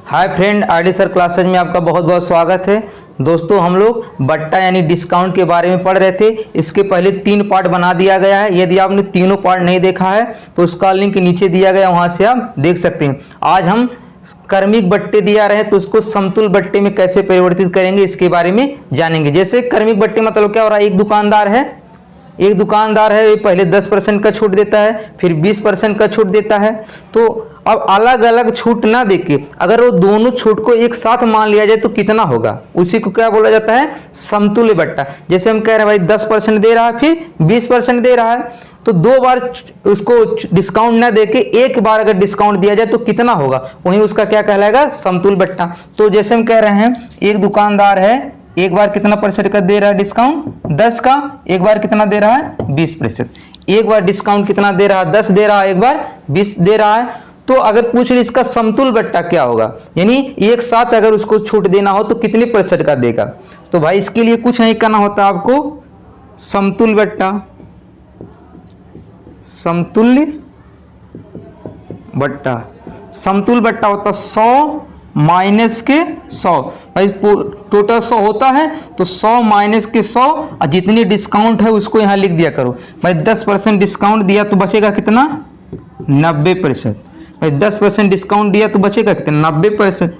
Hi friend, RD sir classes में आपका बहुत बहुत स्वागत है। दोस्तों, हम लोग बट्टा यानी डिस्काउंट के बारे में पढ़ रहे थे। इसके पहले 3 पार्ट बना दिया गया है। यदि आपने तीनों पार्ट नहीं देखा है तो उसका लिंक नीचे दिया गया, वहां से आप देख सकते हैं। आज हम क्रमिक बट्टे दिया रहे तो उसको समतुल बट्टे में कैसे परिवर्तित करेंगे इसके बारे में जानेंगे। जैसे क्रमिक बट्टे मतलब क्या हो रहा है, एक दुकानदार है, पहले 10% का छूट देता है, फिर 20% का छूट देता है। तो अब अलग अलग छूट ना देके अगर वो दोनों छूट को एक साथ मान लिया जाए तो कितना होगा, उसी को क्या बोला जाता है, समतुल्य बट्टा। जैसे हम कह रहे हैं भाई 10% दे रहा है, फिर 20% दे रहा है, तो 2 बार उसको डिस्काउंट ना देके एक बार अगर डिस्काउंट दिया जाए तो कितना होगा, वहीं उसका क्या कहलाएगा, समतुल्य बट्टा। तो जैसे हम कह रहे हैं एक दुकानदार है, एक बार कितना परसेंट का दे रहा है डिस्काउंट, 10 का, एक बार कितना दे रहा है, 20%। एक बार डिस्काउंट कितना दे रहा है, 10 दे रहा है, एक बार 20 दे रहा है। तो अगर पूछ रहे इसका समतुल्य बट्टा क्या होगा, यानी एक साथ अगर उसको छूट देना हो तो कितने % का देगा। तो भाई इसके लिए कुछ नहीं करना होता आपको, समतुल्य बट्टा समतुल्य बट्टा होता 100 माइनस के 100। भाई टोटल 100 होता है तो 100 माइनस के 100 और जितनी डिस्काउंट है उसको यहाँ लिख दिया करो। भाई 10% डिस्काउंट दिया तो बचेगा कितना, 90%। भाई 10% डिस्काउंट दिया तो बचेगा कितना, 90%।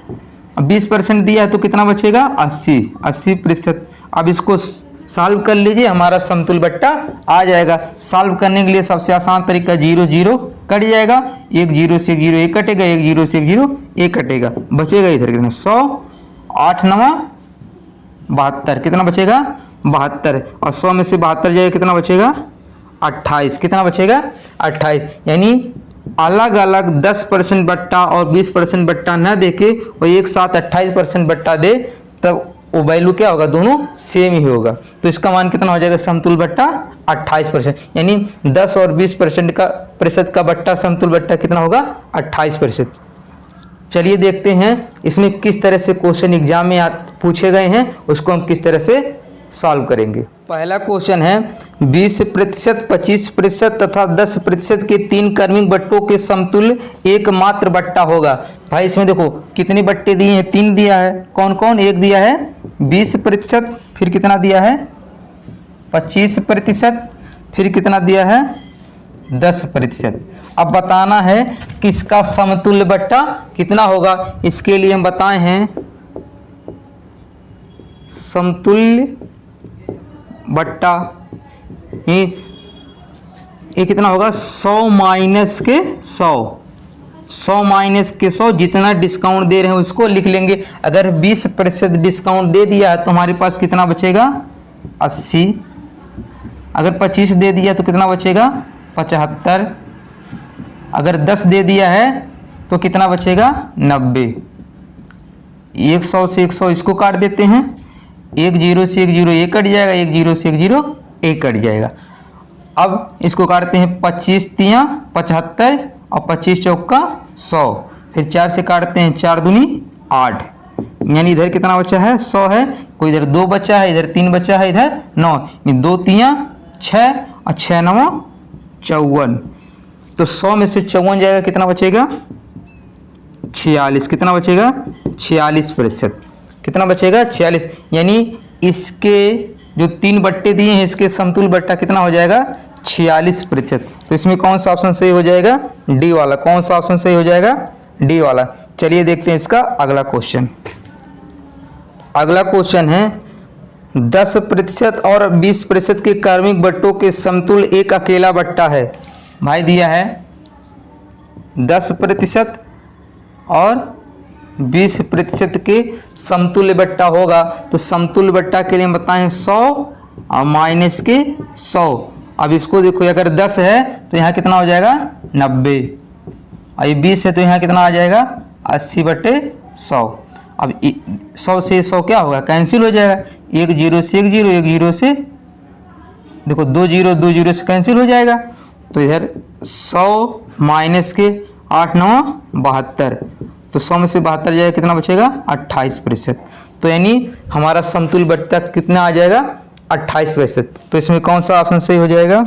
20% दिया है तो कितना बचेगा, 80%। अब इसको सॉल्व कर लीजिए, हमारा समतुल्य बट्टा आ जाएगा। सॉल्व करने के लिए सबसे आसान तरीका 0 0 कट जाएगा, 1 0 से 1 0 1 कटेगा, 1 0 से 1 0 1 कटेगा, बचेगा इधर कितना, 100, 8 9 72, कितना बचेगा, 72। और 100 में से 72 जाएगा, कितना बचेगा, 28। कितना बचेगा, 28। यानी अलग अलग 10% बट्टा और 20% बट्टा न देके वो एक साथ 28% बट्टा दे, तब वो वैल्यू क्या होगा, दोनों सेम ही होगा। तो इसका मान कितना हो जाएगा, समतुल्य बट्टा 28%। यानी 10 और 20% का बट्टा समतुल्य बट्टा कितना होगा, 28%। चलिए देखते हैं इसमें किस तरह से क्वेश्चन एग्जाम में पूछे गए हैं, उसको हम किस तरह से सॉल्व करेंगे। पहला क्वेश्चन है 20%, 25% तथा 10% के 3 क्रमिक बट्टों के समतुल्य एकमात्र बट्टा होगा। भाई इसमें देखो कितने बट्टे दिए हैं, 3 दिया है। कौन कौन, एक दिया है 20%, फिर कितना दिया है 25%, फिर कितना दिया है 10%। अब बताना है कि इसका समतुल्य बट्टा कितना होगा। इसके लिए हम बताए हैं समतुल्य बट्टा ये कितना होगा, 100 माइनस के 100 जितना डिस्काउंट दे रहे हैं उसको लिख लेंगे। अगर 20% डिस्काउंट दे दिया है तो हमारे पास कितना बचेगा, 80। अगर 25 दे दिया तो कितना बचेगा, 75। अगर 10 दे दिया है तो कितना बचेगा, 90। 100 से 100 इसको काट देते हैं, 1 0 से 1 0 1 कट जाएगा, 1 0 से 1 0 1 कट जाएगा। अब इसको काटते हैं, 25 3 75 और 25 चौका 100, फिर 4 से काटते हैं, 4 दूनी 8। यानी इधर कितना बचा है, 100 है, कोई इधर 2 बचा है, इधर 3 बचा है, इधर 9। 2 3 6 और 6 9 54। तो 100 में से 54 जाएगा, कितना बचेगा, 46। कितना बचेगा, 46%। कितना बचेगा, 46। यानी इसके जो 3 बट्टे दिए हैं इसके समतुल्य बट्टा कितना हो जाएगा, 46%। तो इसमें कौन सा ऑप्शन सही हो जाएगा, डी वाला। कौन सा ऑप्शन सही हो जाएगा, डी वाला। चलिए देखते हैं इसका अगला क्वेश्चन। अगला क्वेश्चन है 10% और 20% के क्रमिक बट्टों के समतुल्य एक अकेला बट्टा है। भाई दिया है 10% और 20% के समतुल्य बट्टा होगा। तो समतुल्य बट्टा के लिए हम बताएं 100 और माइनस के 100। अब इसको देखो, अगर 10 है तो यहाँ कितना हो जाएगा, 90। और ये 20 है तो यहाँ कितना आ जाएगा, 80/100। अब 100 से 100 क्या होगा, कैंसिल हो जाएगा। 1 0 से 1 0 1 0 से देखो 2 0 से कैंसिल हो जाएगा। तो इधर 100 माइनस के 8 9 72। तो 100 में से 72 जाएगा, कितना बचेगा, 28%। तो यानी हमारा समतुल्य बट्टा कितना आ जाएगा, 28%। तो इसमें कौन सा ऑप्शन सही हो जाएगा,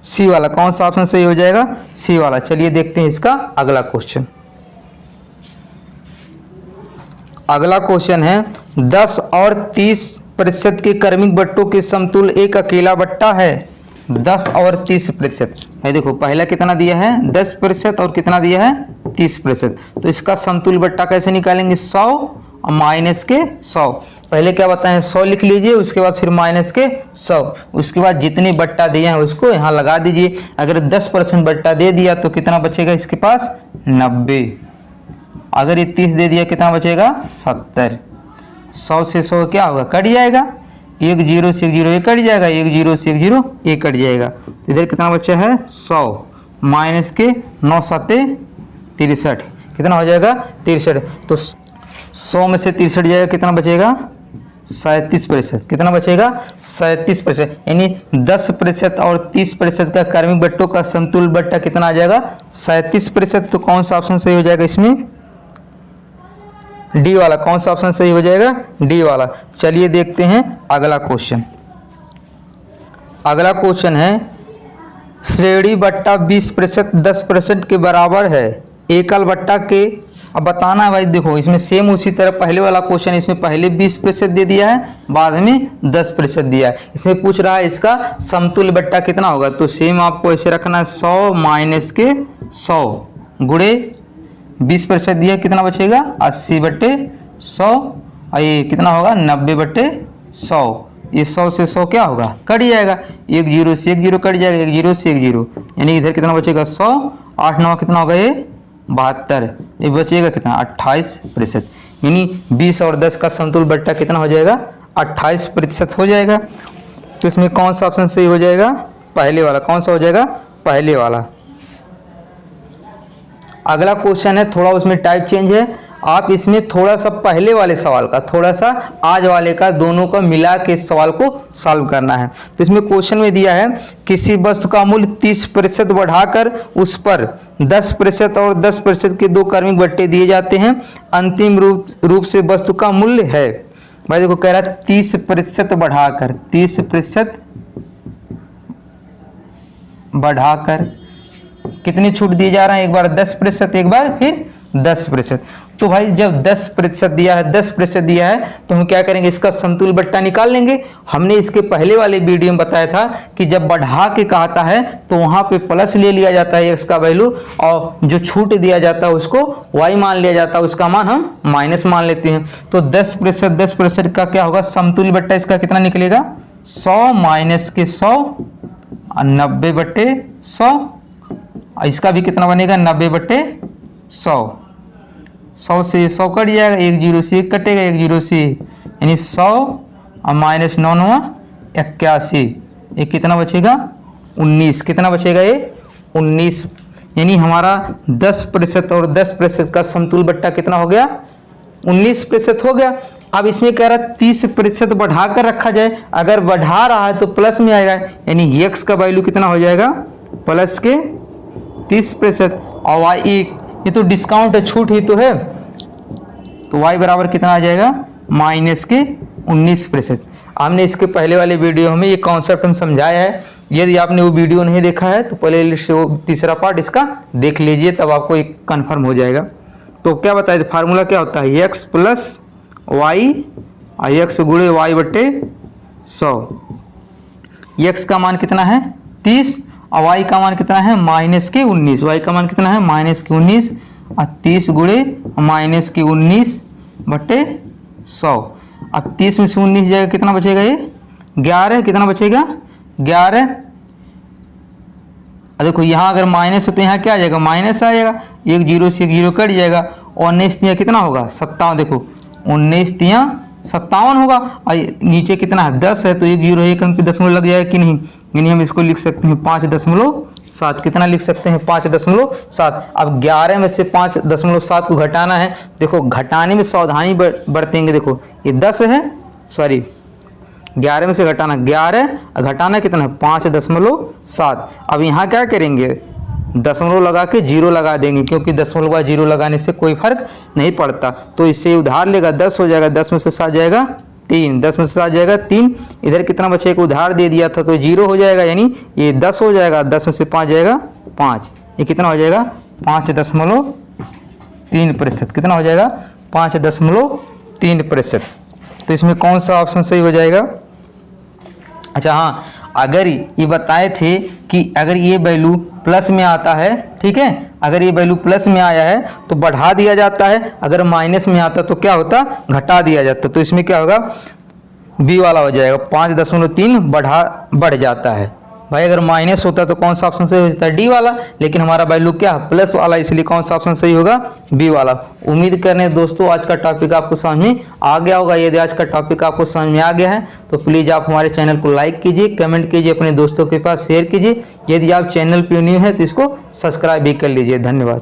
सी वाला। कौन सा ऑप्शन सही हो जाएगा, सी वाला। चलिए देखते हैं इसका अगला क्वेश्चन। अगला क्वेश्चन है 10 और 30% के क्रमिक बट्टों के समतुल्य एक अकेला बट्टा है। 10 और 30%, है देखो पहला कितना दिया है 10% और कितना दिया है 30%। तो इसका समतुल्य बट्टा कैसे निकालेंगे, 100 और माइनस के 100। पहले क्या बताएं 100 लिख लीजिए, उसके बाद फिर माइनस के 100, उसके बाद जितने बट्टा दिए हैं उसको यहाँ लगा दीजिए। अगर 10% बट्टा दे दिया तो कितना बचेगा इसके पास 90। अगर ये 30 दे दिया कितना बचेगा 70। 100 से 100 क्या होगा कट जाएगा, 1 0 से 1 0 ये कट जाएगा, 1 0 से 1 0 ये कट जाएगा। तो इधर कितना बचा है 100 माइनस के 9 7 63, कितना हो जाएगा 63। तो 100 में से 63 जाएगा, कितना बचेगा 37%। कितना बचेगा 37%। यानी 10% और 30% का क्रमिक बट्टों का समतुल्य बट्टा कितना आ जाएगा 37%। तो कौन सा ऑप्शन सही हो जाएगा इसमें, डी वाला। कौन सा ऑप्शन सही हो जाएगा, डी वाला। चलिए देखते हैं अगला क्वेश्चन। अगला क्वेश्चन है श्रेणी बट्टा 20% 10% के बराबर है, एकल बट्टा के। अब बताना है भाई, देखो इसमें सेम उसी तरह पहले वाला क्वेश्चन, इसमें पहले 20% दे दिया है, बाद में 10% दिया है। इसमें पूछ रहा है इसका समतुल्य बट्टा कितना होगा। तो सेम आपको ऐसे रखना है 100 माइनस के 100 गुणे 20% दिया, कितना बचेगा 80/100 और ये कितना होगा 90/100। ये 100 से 100 क्या होगा कट जाएगा, 1 0 से 1 0 कट जाएगा, 1 0 से 1 0, यानी इधर कितना बचेगा 100, 8 9 कितना होगा ये 72, ये बचेगा कितना 28%। यानी 20 और 10 का समतुल्य बट्टा कितना हो जाएगा 28% हो जाएगा। तो इसमें कौन सा ऑप्शन सही हो जाएगा, पहले वाला। कौन सा हो जाएगा, पहले वाला। अगला क्वेश्चन है, थोड़ा उसमें टाइप चेंज है। आप इसमें थोड़ा सा पहले वाले सवाल का थोड़ा सा आज वाले का दोनों का मिला के इस सवाल को सॉल्व करना है। तो इसमें क्वेश्चन में दिया है किसी वस्तु का मूल्य 30% बढ़ाकर उस पर 10% और 10% के दो क्रमिक बट्टे दिए जाते हैं, अंतिम रूप से वस्तु का मूल्य है। भाई देखो कह रहा है 30% बढ़ाकर, 30% बढ़ाकर कितनी छूट दिए जा रहा है, एक बार 10%, एक बार फिर 10%। तो भाई जब 10% दिया है, 10% दिया है, तो हम क्या करेंगे इसका समतुल्य बट्टा निकाल लेंगे। हमने इसके पहले वाले वीडियो में बताया था कि जब बढ़ा के कहता है तो वहां पे प्लस ले लिया जाता है x का वैल्यू, और जो छूट दिया जाता है उसको y मान लिया जाता है, उसका मान हम माइनस मान लेते हैं। तो 10% का क्या होगा समतुल्य बट्टा, इसका कितना निकलेगा 100 माइनस के 100 और 90/100। इसका भी कितना बनेगा 90/100। 100 से 100 कट जाएगा, 1 0 से 1 कटेगा, 1 0 से, यानी 100 और माइनस 9 9 81, ये कितना बचेगा 19। कितना बचेगा ये 19। यानी हमारा 10% और 10% का समतुल्य बट्टा कितना हो गया 19% हो गया। अब इसमें कह रहा है 30% बढ़ा कर रखा जाए, अगर बढ़ा रहा है तो प्लस में आएगा, यानी x का वैल्यू कितना हो जाएगा प्लस के 30% और y ये तो डिस्काउंट है, छूट ही तो है, तो y बराबर कितना आ जाएगा माइनस के 19%। हमने इसके पहले वाले वीडियो में ये कॉन्सेप्ट हम समझाया है। यदि आपने वो वीडियो नहीं देखा है तो प्ले लिस्ट से वो तीसरा पार्ट इसका देख लीजिए, तब आपको एक कन्फर्म हो जाएगा। तो क्या बताए फार्मूला क्या होता है, x प्लस वाई और x गुणे y/100। x का मान कितना है 30 और y का मान कितना है माइनस के 19। y का मान कितना है माइनस के 19 और 30 गुणे माइनस के 19/100। अब 30 में से 19 जाएगा, कितना बचेगा ये 11। कितना बचेगा 11। देखो यहाँ अगर माइनस हो तो यहाँ क्या आ जाएगा माइनस आ जाएगा, 1 0 से 1 0 कट जाएगा, और 19 तिया कितना होगा 57। देखो 19 तिया 57 होगा, और नीचे कितना है 10 है, तो 1 0 1 अंक पे दशमलव लग जाएगा कि नहीं, यानी हम इसको लिख सकते हैं 5.7। कितना लिख सकते हैं 5.7। अब 11 में से 5.7 को घटाना है। देखो घटाने में सावधानी बरतेंगे। देखो ये 10 है, सॉरी 11 में से घटाना 11, घटाना कितना है 5.7। अब यहाँ क्या करेंगे दशमलव लगा के 0 लगा देंगे, क्योंकि दशमलव का 0 लगाने से कोई फर्क नहीं पड़ता। तो इससे उधार लेगा 10 हो जाएगा, 10 में से 7 जाएगा 3, 10 में से 7 जाएगा 3। इधर कितना बचेगा उधार दे दिया था तो 0 हो जाएगा, यानी ये 10 हो जाएगा, 10 में से 5 जाएगा 5, ये कितना हो जाएगा 5.3%। कितना हो जाएगा 3%। तो इसमें कौन सा ऑप्शन सही हो जाएगा? अच्छा हाँ, अगर ये बताए थे कि अगर ये वैल्यू प्लस में आता है, ठीक है, अगर ये वैल्यू प्लस में आया है तो बढ़ा दिया जाता है, अगर माइनस में आता तो क्या होता? घटा दिया जाता। तो इसमें क्या होगा? बी वाला हो जाएगा, 5.3 बढ़ जाता है। भाई अगर माइनस होता तो कौन सा ऑप्शन सही हो जाता है? डी वाला, लेकिन हमारा वैल्यू क्या है? प्लस वाला, इसलिए कौन सा ऑप्शन सही होगा? बी वाला। उम्मीद करने दोस्तों आज का टॉपिक आपको समझ में आ गया होगा। यदि आज का टॉपिक आपको समझ में आ गया है तो प्लीज़ आप हमारे चैनल को लाइक कीजिए, कमेंट कीजिए, अपने दोस्तों के पास शेयर कीजिए। यदि आप चैनल पर न्यू है तो इसको सब्सक्राइब भी कर लीजिए। धन्यवाद।